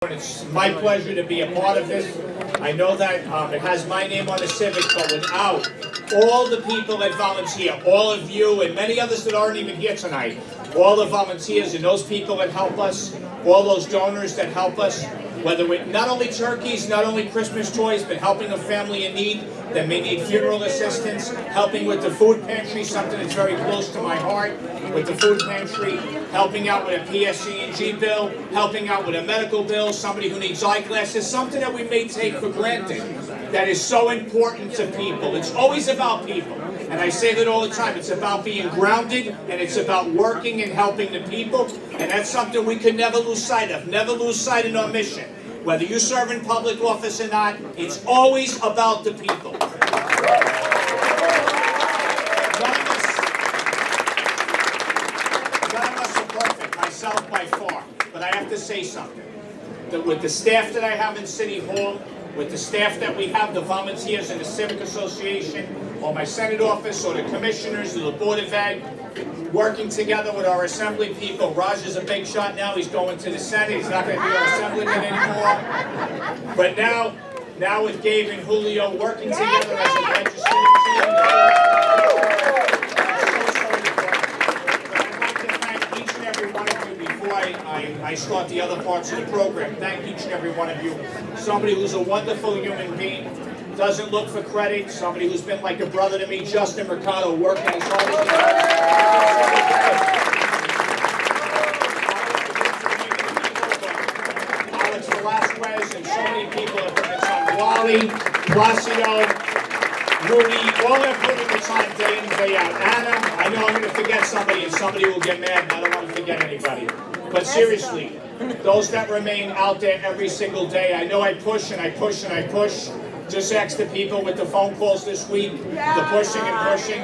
It's my pleasure to be a part of this. I know that it has my name on the Civic, but without all the people that volunteer, all of you and many others that aren't even here tonight, all the volunteers and those people that help us, all those donors that help us, whether with not only turkeys, not only Christmas toys, but helping a family in need that may need funeral assistance, helping with the food pantry, something that's very close to my heart, with the food pantry, helping out with a PSC&G bill, helping out with a medical bill, somebody who needs eyeglasses, something that we may take for granted that is so important to people. It's always about people. And I say that all the time. It's about being grounded, and it's about working and helping the people. And that's something we can never lose sight of. Never lose sight in our mission. Whether you serve in public office or not, it's always about the people. None of us are perfect, myself by far. But I have to say something. That with the staff that I have in City Hall, with the staff that we have, the volunteers in the Civic Association, or my Senate office, or the commissioners, or the Board of Ed, working together with our Assembly people. Raj is a big shot now. He's going to the Senate. He's not going to be our Assemblyman anymore. But now with Gabe and Julio working together as a legislative team. I'd like to thank each and every one of you before I start the other parts of the program. Thank each and every one of you. Somebody who's a wonderful human being, doesn't look for credit, somebody who's been like a brother to me, Justin Mercado, working as hard as he can. Alex Velasquez and so many people have put in the time. Wally, Placido, Rudy, all have put in the time day in and day out. Anna, I know I'm going to forget somebody and somebody will get mad and I don't want to forget anybody. But seriously, those that remain out there every single day, I know I push and I push and I push. Just ask the people with the phone calls this week, the pushing and pushing.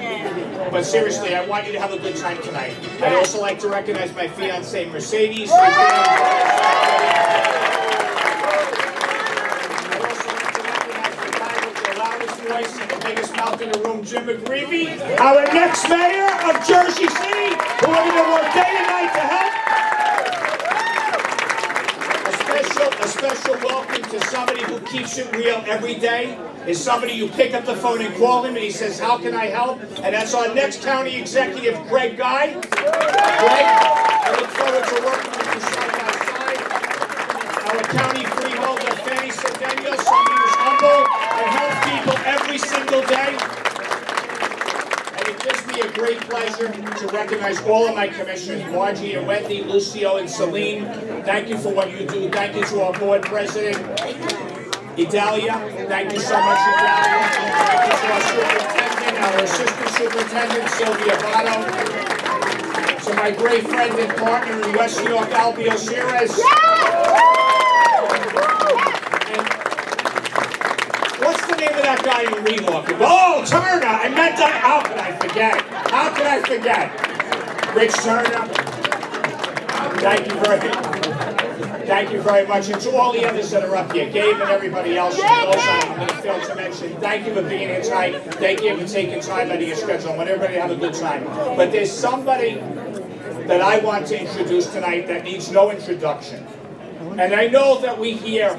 But seriously, I want you to have a good time tonight. I'd also like to recognize my fiancée, Mercedes. I'd also like to recognize the guy with the loudest voice and the biggest mouth in the room, Jim McGreevy, our next mayor of Jersey City, who are going to work day and night to help. A special welcome to somebody who keeps it real every day is somebody you pick up the phone and call him and he says, how can I help? And that's our next county executive, Greg Guy. Greg, I look forward to working with you side by side. Our county freeholder, Fanny Cedeno, somebody who's humble and helps people every single day. And it gives me a great pleasure to recognize all of my commissioners, Margie and Wendy, Lucio and Celine. Thank you for what you do. Thank you to our board president, Idalia. Thank you so much, Idalia. Thank you to our superintendent, our assistant superintendent, Sylvia Votto. To my great friend and partner in West New York, Albio Shires. And what's the name of that guy in Wheelock? Oh, Turner! I meant that. How could I forget? How could I forget? Rich Turner. Thank you very much. And to all the others that are up here, Gabe and everybody else, and those I'm going to fail to mention, thank you for being here tonight. Thank you for taking time out of your schedule. I want everybody to have a good time. But there's somebody that I want to introduce tonight that needs no introduction. And I know that we hear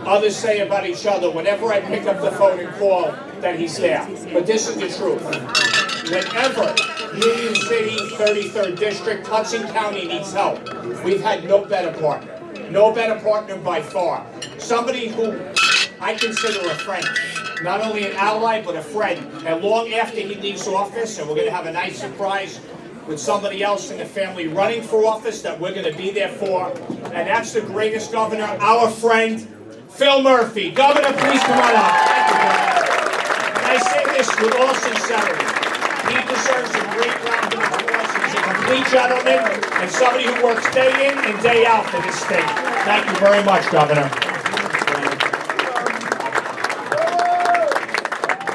others say about each other whenever I pick up the phone and call that he's there. But this is the truth. Whenever Union City, 33rd District, Hudson County needs help, we've had no better partner. No better partner by far. Somebody who I consider a friend. Not only an ally, but a friend. And long after he leaves office, and we're going to have a nice surprise with somebody else in the family running for office that we're going to be there for. And that's the greatest governor, our friend, Phil Murphy. Governor, please come on up. Thank you, Governor. And I say this with all sincerity. He deserves a great round of applause. He's a complete gentleman and somebody who works day in and day out for this state. Thank you very much, Governor.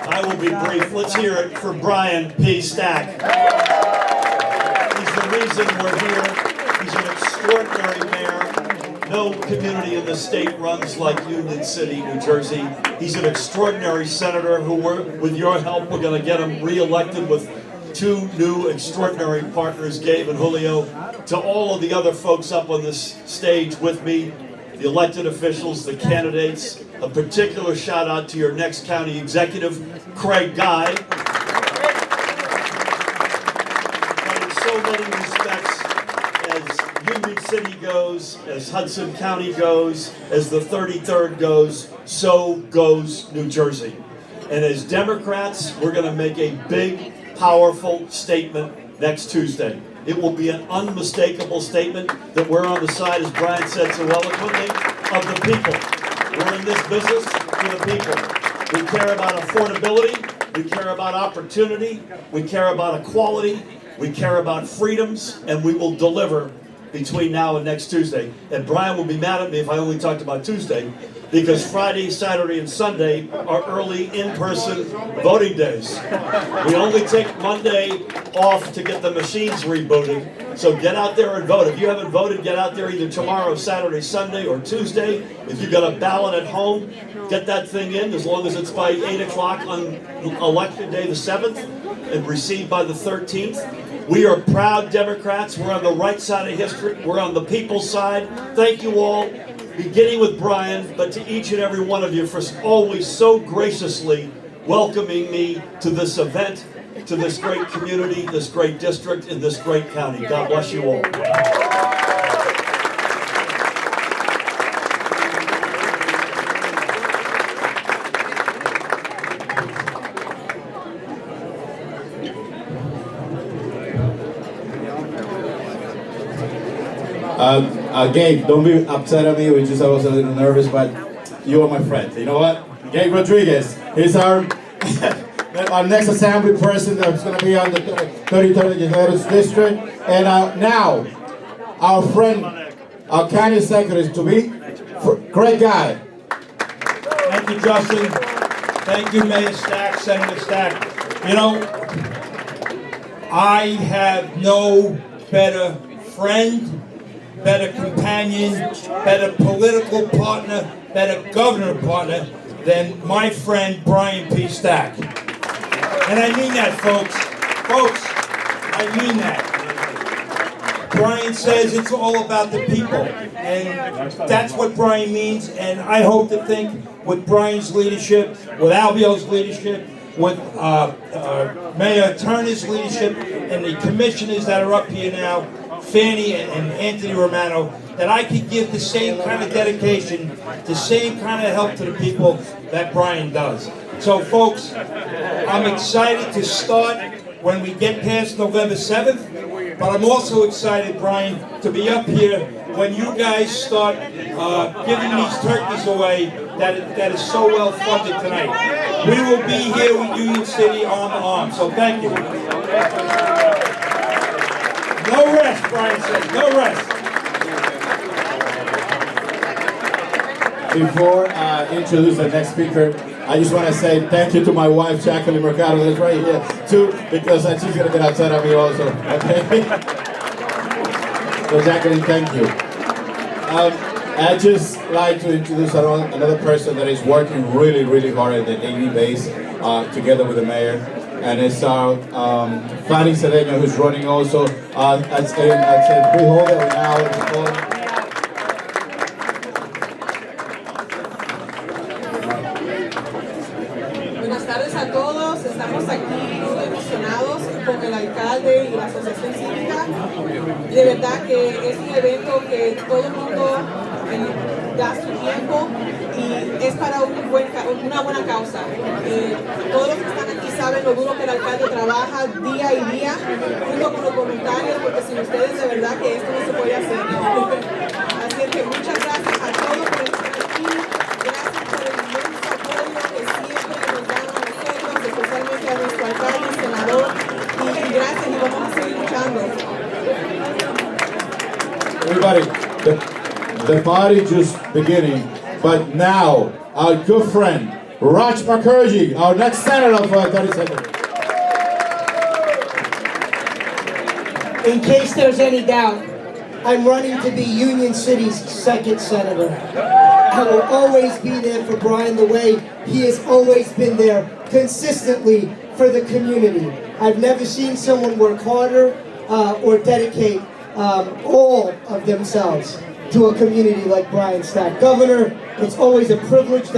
I will be brief. Let's hear it for Brian P. Stack. He's the reason we're here. He's an extraordinary mayor. No community in the state runs like Union City, New Jersey. He's an extraordinary senator who, with your help, we're going to get him reelected with two new extraordinary partners, Gabe and Julio. To all of the other folks up on this stage with me, the elected officials, the candidates. A particular shout out to your next county executive, Craig Guy. But in so many respects, as Union City goes, as Hudson County goes, as the 33rd goes, so goes New Jersey. And as Democrats, we're going to make a big, powerful statement next Tuesday. It will be an unmistakable statement that we're on the side, as Brian said so eloquently, of the people. We're in this business for the people. We care about affordability, we care about opportunity, we care about equality, we care about freedoms, and we will deliver between now and next Tuesday. And Brian will be mad at me if I only talked about Tuesday, because Friday, Saturday, and Sunday are early in-person voting days. We only take Monday off to get the machines rebooted. So get out there and vote. If you haven't voted, get out there either tomorrow, Saturday, Sunday, or Tuesday. If you've got a ballot at home, get that thing in as long as it's by 8 o'clock on election day the 7th and received by the 13th. We are proud Democrats. We're on the right side of history. We're on the people's side. Thank you all, beginning with Brian, but to each and every one of you for always so graciously welcoming me to this event, to this great community, this great district, and this great county. God bless you all. Gabe, don't be upset at me. I was a little nervous, but you are my friend. You know what? Gabe Rodriguez. He's our next assembly person that's going to be on the 33rd district. And now, our friend, our county secretary to be Craig Guy. Thank you, Justin. Thank you, Mayor Stack, Senator Stack. You know, I have no better friend, better companion, better political partner, better governor partner than my friend Brian P. Stack. And I mean that, folks. Folks, I mean that. Brian says it's all about the people. And that's what Brian means. And I hope to think with Brian's leadership, with Albio's leadership, with Mayor Turner's leadership, and the commissioners that are up here now, Fanny and Anthony Romano, that I could give the same kind of dedication, the same kind of help to the people that Brian does. So folks, I'm excited to start when we get past November 7th, but I'm also excited, Brian, to be up here when you guys start giving these turkeys away that is so well funded tonight. We will be here with Union City arm to arm, so thank you. No rest, Brian says, no rest. Before I introduce the next speaker, I just want to say thank you to my wife, Jacqueline Mercado, that's right here, too, because she's going to get upset at me also, okay? So Jacqueline, thank you. I'd just like to introduce another person that is working really, really hard at the daily base, together with the mayor. And it's Fanny Cedeño, who's running also as a freeholder now. Buenas tardes a todos, estamos aquí muy emocionados con el alcalde y la asociación cívica. De verdad que es un evento que todo el mundo da su tiempo y es para una buena causa. Todos los que están aquí saben lo duro que el alcalde trabaja día y día, junto con los voluntarios, porque sin ustedes de verdad que esto no se puede hacer. Así es que muchas gracias a todos por estar aquí, gracias por el inmenso apoyo que siempre nos dan a nosotros, especialmente a nuestro alcalde y senador, y gracias y vamos a seguir luchando. Everybody, the party just beginning, but now our good friend Raj Mukherjee, our next senator for 30 seconds. In case there's any doubt, I'm running to be Union City's second senator. I will always be there for Brian the way he has always been there consistently for the community. I've never seen someone work harder or dedicate all of themselves. to a community like Brian Stack. Governor, it's always a privilege to